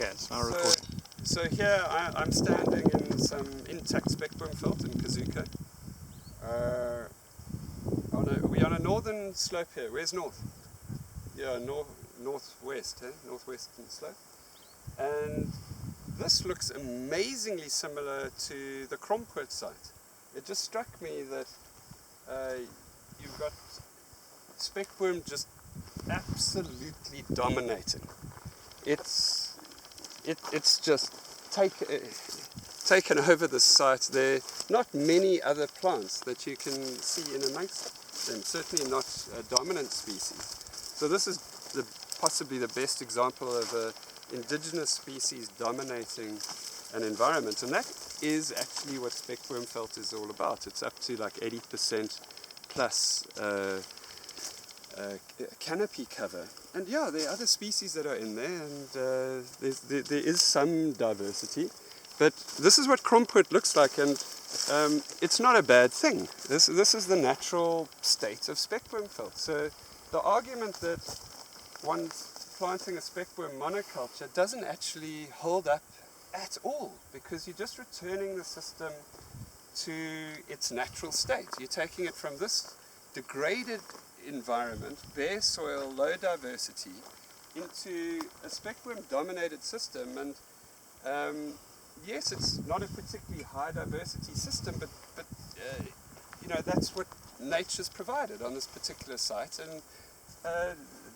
Okay, it's not recording. So here I'm standing in some intact spec worm felt in Kazuka. We're on a northern slope here. Where's north? Yeah, northwest, northwestern slope. And this looks amazingly similar to the Krompoort site. It just struck me that you've got spec worm just absolutely dominating. It's just taken over the site. There are not many other plants that you can see in amongst them, certainly not a dominant species. So this is possibly the best example of an indigenous species dominating an environment, and that is actually what spec worm felt is all about. It's up to like 80% plus canopy cover, and yeah, there are other species that are in there, and there is some diversity, but this is what Krompoort looks like, and it's not a bad thing. This is the natural state of spec worm felt. So the argument that one's planting a spec worm monoculture doesn't actually hold up at all, because you're just returning the system to its natural state. You're taking it from this degraded environment, bare soil, low diversity, into a spec worm dominated system, and yes, it's not a particularly high diversity system, but you know, that's what nature's provided on this particular site, and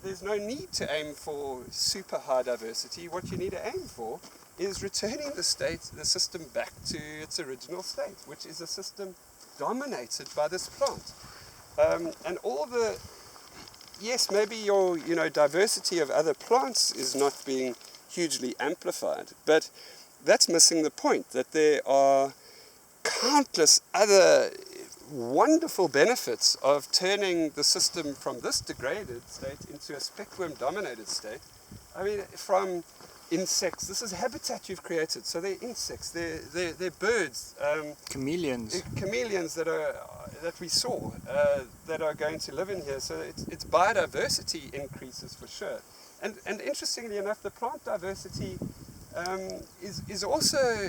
there's no need to aim for super high diversity. What you need to aim for is returning the system back to its original state, which is a system dominated by this plant. And all the, yes, maybe your diversity of other plants is not being hugely amplified, but that's missing the point, that there are countless other wonderful benefits of turning the system from this degraded state into a spec worm dominated state. I mean, from insects, this is habitat you've created, so they're insects, they're birds, chameleons that we saw that are going to live in here, so it's biodiversity increases for sure. And interestingly enough, the plant diversity is also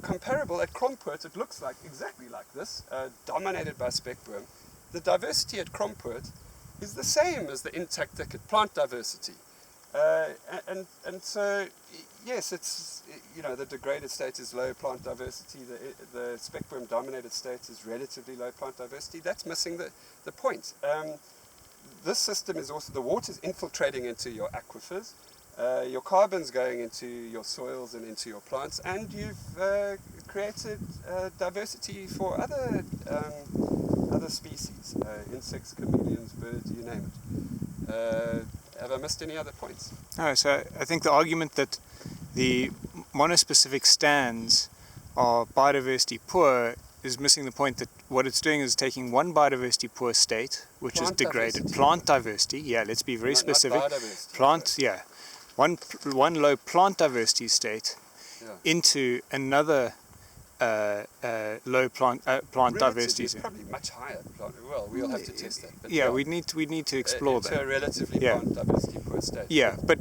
comparable at Krompoort. It looks like exactly like this, dominated by spec worm. The diversity at Krompoort is the same as the intact thicket plant diversity. And so, yes, it's, the degraded state is low plant diversity, the spec worm dominated state is relatively low plant diversity. That's missing the point. This system is also, the water's infiltrating into your aquifers, your carbon's going into your soils and into your plants, and you've created diversity for other species, insects, chameleons, birds, you name it. Have I missed any other points? No, so I think the argument that the monospecific stands are biodiversity poor is missing the point that what it's doing is taking one biodiversity poor state, which is degraded. Plant diversity, yeah, let's be very specific. Plant, yeah. One low plant diversity state into another low plant diversity. It's probably much higher. Well, we'll have to test that. But yeah, we need to explore that. It's a relatively plant diversity poor state. Yeah, but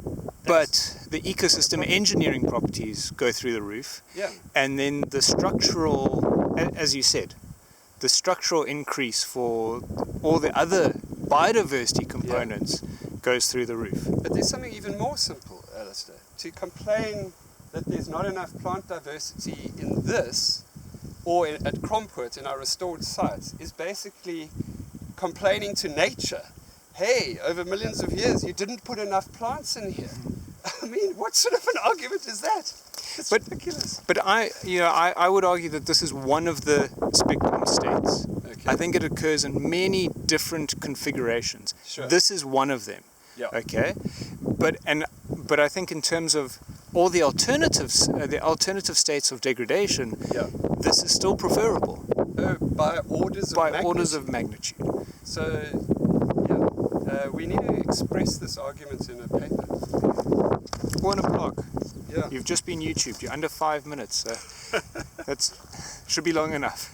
the ecosystem engineering properties go through the roof. Yeah. And then the structural, as you said, the structural increase for all the other biodiversity components goes through the roof. But there's something even more simple, Alastair. To complain that there's not enough plant diversity in this, or at Krompoort in our restored sites, is basically complaining to nature, hey, over millions of years you didn't put enough plants in here. I mean, what sort of an argument is that? It's ridiculous. But I would argue that this is one of the spectrum states. Okay. I think it occurs in many different configurations. Sure. This is one of them. Yeah. Okay, but I think in terms of all the alternatives, the alternative states of degradation, this is still preferable. By orders of magnitude. So, we need to express this argument in a paper. Or in a blog. Yeah. You've just been YouTubed. You're under 5 minutes. So that should be long enough.